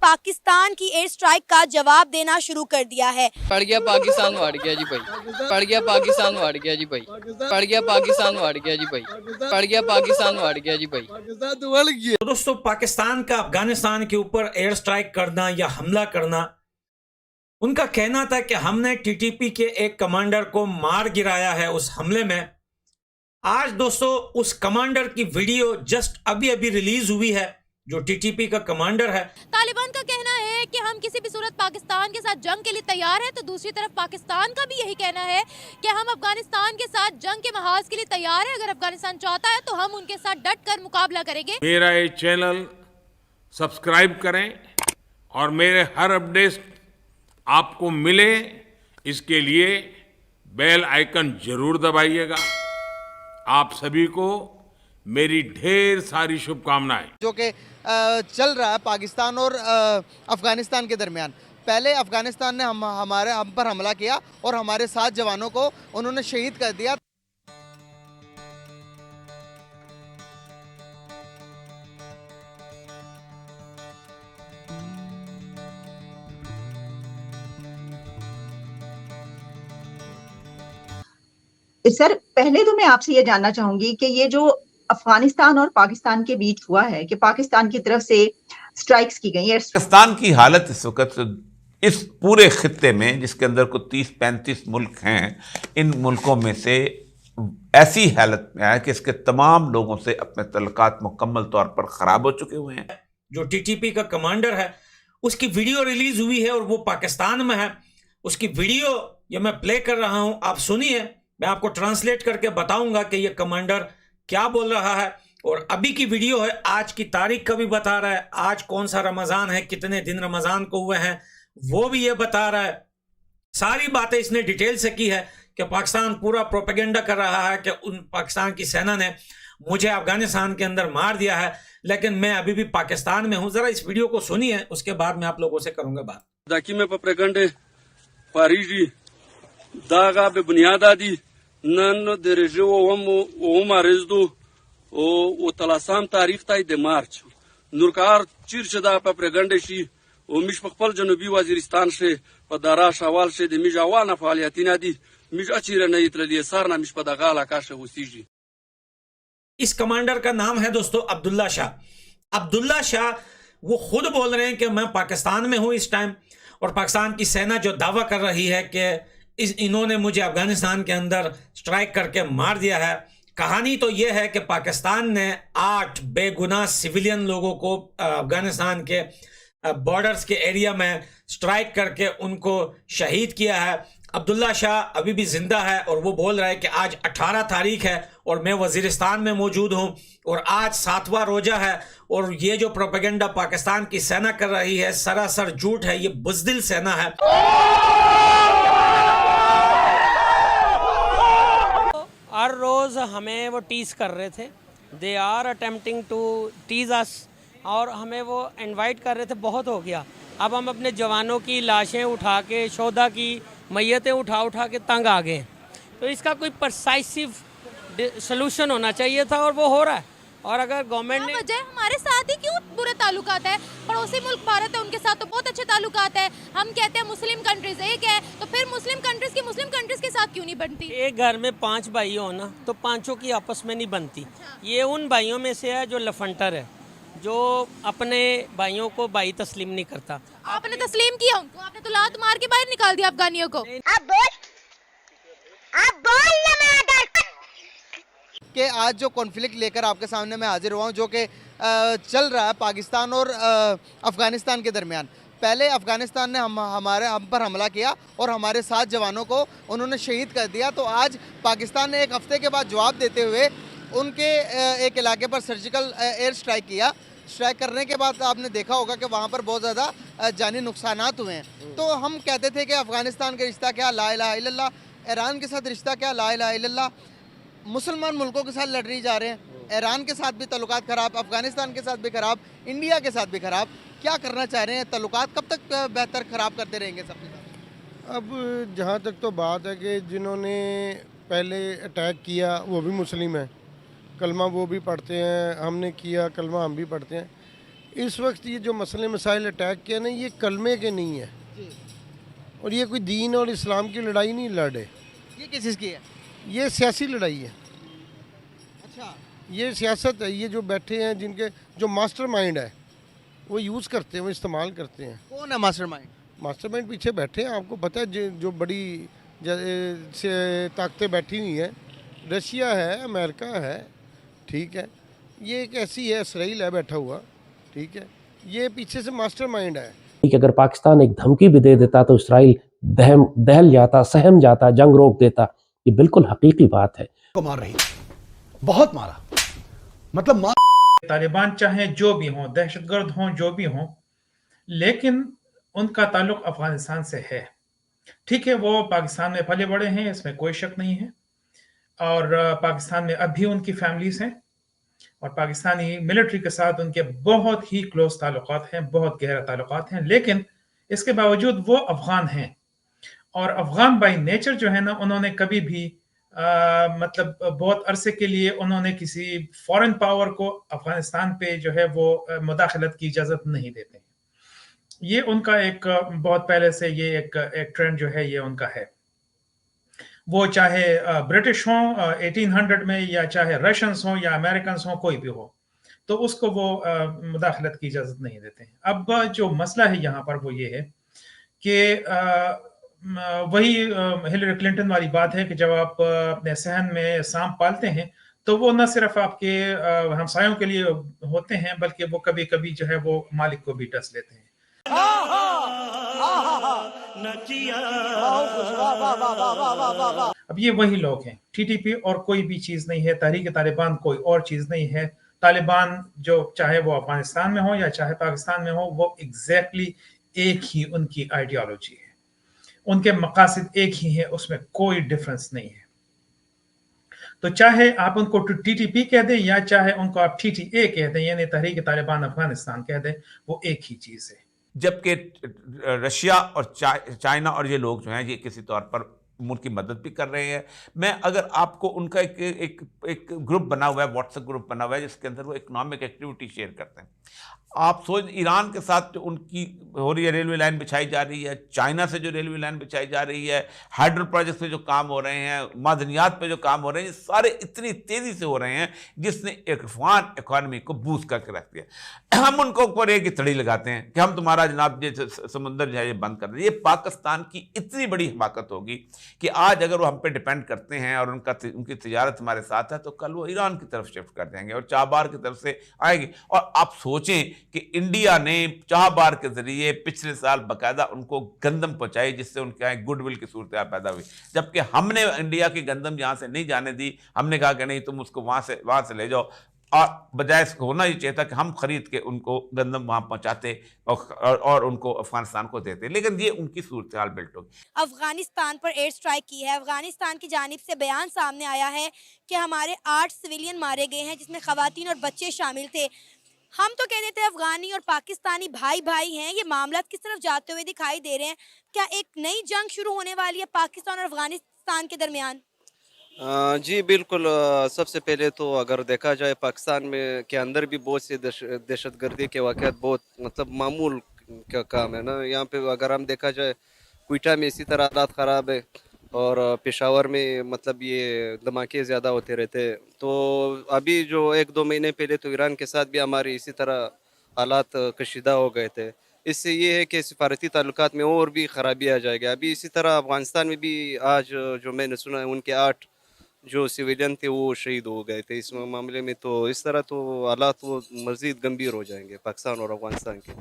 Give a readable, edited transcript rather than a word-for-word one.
पाकिस्तान की air strike का जवाब देना शुरू कर दिया है। पड़ गया पाकिस्तान वाड़ गया जी भाई, पड़ गया पाकिस्तान वाड़ गया जी भाई, पड़ गया पाकिस्तान वाड़ गया जी भाई, पड़ गया पाकिस्तान वाड़ गया जी भाई। तो दोस्तों, पाकिस्तान का अफगानिस्तान के ऊपर एयर स्ट्राइक करना या हमला करना, उनका कहना था कि हमने टीटीपी के एक कमांडर को मार गिराया है उस हमले में। आज दोस्तों उस कमांडर की वीडियो जस्ट अभी अभी रिलीज हुई है, जो टीटीपी का कमांडर है। तालिबान का कहना है कि हम किसी भी सूरत पाकिस्तान के साथ जंग के लिए तैयार हैं, तो दूसरी तरफ पाकिस्तान का भी यही कहना है कि हम अफगानिस्तान के साथ जंग के महाज के लिए तैयार हैं। अगर अफगानिस्तान चाहता है तो हम उनके साथ डट कर मुकाबला करेंगे। मेरा ये चैनल सब्सक्राइब करें और मेरे हर अपडेट आपको मिले, इसके लिए बेल आइकन जरूर दबाइएगा। आप सभी को मेरी ढेर सारी शुभकामनाएं। जो कि चल रहा है पाकिस्तान और अफगानिस्तान के दरमियान। पहले अफगानिस्तान ने हम पर हमला किया और हमारे 7 जवानों को उन्होंने शहीद कर दिया। सर, पहले तो मैं आपसे ये जानना चाहूंगी कि ये जो अफगानिस्तान और पाकिस्तान के बीच हुआ है कि पाकिस्तान की तरफ से स्ट्राइक्स की गई है, पाकिस्तान की हालत इस वक्त इस पूरे खित्ते में, जिसके अंदर को 30-35 मुल्क हैं, इन मुल्कों में से ऐसी हालत में है कि इसके तमाम लोगों से अपने तल्लुकात मुकम्मल तौर पर खराब हो चुके हुए हैं। जो टीटीपी का कमांडर है, उसकी वीडियो रिलीज हुई है और वो पाकिस्तान में है। उसकी वीडियो ये मैं प्ले कर रहा हूं, आप सुनिए। मैं आपको ट्रांसलेट करके बताऊंगा कि ये कमांडर क्या बोल रहा है। और अभी की वीडियो है, आज की तारीख का भी बता रहा है, आज कौन सा रमजान है, कितने दिन रमजान को हुए हैं, वो भी ये बता रहा है। सारी बातें इसने डिटेल से की है कि पाकिस्तान पूरा प्रोपेगेंडा कर रहा है कि उन पाकिस्तान की सेना ने मुझे अफगानिस्तान के अंदर मार दिया है, लेकिन मैं अभी भी पाकिस्तान में हूं। जरा इस वीडियो को सुनिए, उसके बाद मैं आप लोगों से करूंगा बात। Daqui me propaganda Parigi daga be bunyada di nan derejo o marizdo o talasam tarikh tay de march nurkar chirche da propaganda shi o mish khpal janubi waziristan se padara shawal se de mish awana faaliyatina di mish achira na itrali sarna mish padagala ka she usiji। इस commander का नाम है दोस्तों अब्दुल्ला शाह। अब्दुल्ला शाह वो खुद बोल रहे हैं कि मैं पाकिस्तान में हूं इस टाइम, और पाकिस्तान की सेना जो दावा कर रही है कि इन्होंने मुझे अफगानिस्तान के अंदर स्ट्राइक करके मार दिया है। कहानी तो ये है कि पाकिस्तान ने 8 बेगुनाह सिविलियन लोगों को अफगानिस्तान के बॉर्डर्स के एरिया में स्ट्राइक करके उनको शहीद किया है। अब्दुल्ला शाह अभी भी जिंदा है और वो बोल रहा है कि आज 18 तारीख है और मैं वजीरिस्तान में मौजूद हूं और आज 7वां रोजा है, और ये जो प्रोपेगेंडा पाकिस्तान की सेना कर रही है सरासर झूठ है। ये बुज़दिल सेना है। हर रोज़ हमें वो टीज़ कर रहे थे, they are attempting to tease us, और हमें वो इनवाइट कर रहे थे। बहुत हो गया, अब हम अपने जवानों की लाशें उठा के, शोधा की मैयतें उठा के तंग आ गए। तो इसका कोई परसाइसिव सलूशन होना चाहिए था और वो हो रहा है। और अगर गवर्नमेंट ने वजह हमारे साथ ही क्यों बुरे ताल्लुकात है? पड़ोसी मुल्क भारत है, उनके साथ तो बहुत अच्छे ताल्लुकात है। हम कहते हैं मुस्लिम कंट्रीज एक है, तो फिर मुस्लिम कंट्रीज के साथ क्यों नहीं बनती? एक घर में 5 भाई हो ना, तो 5 की आपस में नहीं बनती। ये उन भाइयों में से है जो लफंटर है, जो अपने भाइयों को भाई तस्लीम नहीं करता। आपने तस्लीम किया उनको? आपने तो लात मार के बाहर निकाल दिया अफगानियों को। कि आज जो कॉन्फ्लिक्ट लेकर आपके सामने मैं हाजिर हुआ हूँ, जो कि चल रहा है पाकिस्तान और अफगानिस्तान के दरमियान। पहले अफगानिस्तान ने हम पर हमला किया और हमारे 7 जवानों को उन्होंने शहीद कर दिया। तो आज पाकिस्तान ने एक हफ्ते के बाद जवाब देते हुए उनके एक इलाके पर सर्जिकल एयर स्ट्राइक किया। स्ट्राइक करने के बाद आपने देखा होगा कि वहाँ पर बहुत ज़्यादा जानी नुकसानात हुए हैं। तो हम कहते थे कि अफ़गानिस्तान का रिश्ता क्या, ला इलाहा इल्लल्लाह, ईरान के साथ रिश्ता क्या, ला इलाहा इल्लल्लाह, मुसलमान मुल्कों के साथ लड़ जा रहे हैं। ईरान के साथ भी तल्लुकात ख़राब, अफ़गानिस्तान के साथ भी ख़राब, इंडिया के साथ भी ख़राब। क्या करना चाह रहे हैं? तल्लुकात कब तक बेहतर ख़राब करते रहेंगे सबके साथ? अब जहाँ तक तो बात है कि जिन्होंने पहले अटैक किया वो भी मुस्लिम हैं, कलमा वो भी पढ़ते हैं, हमने किया कलमा हम भी पढ़ते हैं। इस वक्त ये जो मसले मसाइल अटैक किया ना, ये कलमे के नहीं है और ये कोई दीन और इस्लाम की लड़ाई नहीं लड़ रहे। ये किस चीज़ की है? ये सियासी लड़ाई है, अच्छा, ये सियासत है। ये जो बैठे हैं, जिनके जो मास्टरमाइंड है वो यूज़ करते हैं, वो इस्तेमाल करते हैं। कौन है मास्टरमाइंड? मास्टरमाइंड पीछे बैठे हैं, आपको पता है, जो बड़ी से ताकतें बैठी हुई हैं, रशिया है, अमेरिका है, ठीक है, ये एक ऐसी है, इसराइल है बैठा हुआ, ठीक है, ये पीछे से मास्टरमाइंड है। कि अगर पाकिस्तान एक धमकी भी दे देता तो इसराइल दहल जाता, सहम जाता, जंग रोक देता। ये बिल्कुल हकीकी बात है। को मार रही, बहुत मारा, मतलब तालिबान चाहे जो भी हों, दहशतगर्द हों, जो भी हों, लेकिन उनका ताल्लुक अफगानिस्तान से है। ठीक है, वो पाकिस्तान में पले बड़े हैं, इसमें कोई शक नहीं है, और पाकिस्तान में अब भी उनकी फैमिलीज हैं और पाकिस्तानी मिलिट्री के साथ उनके बहुत ही क्लोज ताल्लुकात हैं, बहुत गहरा ताल्लुकात हैं। लेकिन इसके बावजूद वो अफगान हैं, और अफगान बाई नेचर जो है ना, उन्होंने कभी भी मतलब बहुत अरसे के लिए उन्होंने किसी फॉरेन पावर को अफगानिस्तान पे जो है वो मुदाखलत की इजाज़त नहीं देते। ये उनका एक बहुत पहले से ये एक ट्रेंड जो है, ये उनका है। वो चाहे ब्रिटिश हों 1800 में, या चाहे रशियंस हों या अमेरिकन हों, कोई भी हो, तो उसको वो मुदाखलत की इजाज़त नहीं देते हैं। अब जो मसला है यहाँ पर वो ये है कि वही हिलरी क्लिंटन वाली बात है कि जब आप अपने सहन में सांप पालते हैं तो वो न सिर्फ आपके हमसायों के लिए होते हैं, बल्कि वो कभी कभी जो है वो मालिक को भी डस लेते हैं। अब ये वही लोग हैं, टीटीपी और कोई भी चीज नहीं है, तहरीक तालिबान कोई और चीज नहीं है। तालिबान जो चाहे वो अफगानिस्तान में हो या चाहे पाकिस्तान में हो, वो एग्जैक्टली एक ही उनकी आइडियोलॉजी है, उनके मकासद एक ही है, उसमें कोई डिफरेंस नहीं है। तो चाहे आप उनको टीटीपी कह दें या चाहे उनको आप टीटीए कह दें, यानी तहरीक तालिबान अफगानिस्तान कह दें, वो एक ही चीज है। जबकि रशिया और चाइना और ये लोग जो हैं, ये किसी तौर पर मुल्क की मदद भी कर रहे हैं। मैं अगर आपको उनका एक ग्रुप बना हुआ है, व्हाट्सएप ग्रुप बना हुआ है, जिसके अंदर वो इकोनॉमिक एक्टिविटी शेयर करते हैं। आप सोच, ईरान के साथ जो उनकी हो रही है, रेलवे लाइन बिछाई जा रही है, चाइना से जो रेलवे लाइन बिछाई जा रही है, हाइड्रो प्रोजेक्ट पे जो काम हो रहे हैं, मादनियात पे जो काम हो रहे हैं, ये सारे इतनी तेज़ी से हो रहे हैं जिसने एक अफगान इकॉनमी को बूस्ट करके रख दिया। हम उनको ऊपर एक तड़ी लगाते हैं कि हम तुम्हारा जनाब ये समुंदर जो है ये बंद कर दें। ये पाकिस्तान की इतनी बड़ी हिमाकत होगी कि आज अगर वो हम पे डिपेंड करते हैं और उनकी तिजारत हमारे साथ है, तो कल वो ईरान की तरफ शिफ्ट कर देंगे और चाबार की तरफ से आएंगे। और आप सोचें कि इंडिया ने चाबार के जरिए पिछले साल बाकायदा उनको गंदम पहुंचाई, जिससे उनके यहाँ गुडविल की सूरत पैदा हुई, जबकि हमने इंडिया की गंदम यहाँ से नहीं जाने दी। हमने कहा कि नहीं, तुम उसको वहाँ से ले जाओ, और बजाय इसको होना ये चाहिए था कि हम खरीद के उनको गंदम वहाँ पहुँचाते और उनको अफगानिस्तान को देते, लेकिन ये उनकी सूरत हाल बिल्ट होगी। अफगानिस्तान पर एयर स्ट्राइक की है। अफगानिस्तान की जानिब से बयान सामने आया है कि हमारे 8 सिविलियन मारे गए हैं, जिसमें खवातीन और बच्चे शामिल थे। हम तो कहते थे अफगानी और पाकिस्तानी भाई भाई हैं, ये मामला किस तरफ जाते हुए दिखाई दे रहे हैं? क्या एक नई जंग शुरू होने वाली है पाकिस्तान और अफगानिस्तान के दरमियान? जी बिल्कुल। सबसे पहले तो अगर देखा जाए, पाकिस्तान में के अंदर भी बहुत से दहशतगर्दी के वाक़यात बहुत मतलब मामूल का काम है ना। यहाँ पे अगर हम देखा जाए, क्वेटा में इसी तरह हालात ख़राब है और पेशावर में मतलब ये धमाके ज़्यादा होते रहते हैं। तो अभी जो 1-2 महीने पहले तो ईरान के साथ भी हमारे इसी तरह हालात कशीदा हो गए थे। इससे ये है कि सिफारती ताल्लुकात में और भी ख़राबी आ जाएगी। अभी इसी तरह अफ़गानिस्तान में भी आज जो मैंने सुना है, उनके 8 जो सिविलियन थे वो शहीद हो गए थे इस मामले में। तो इस तरह तो हालात वो मज़ीद गंभीर हो जाएंगे पाकिस्तान और अफ़गानिस्तान के।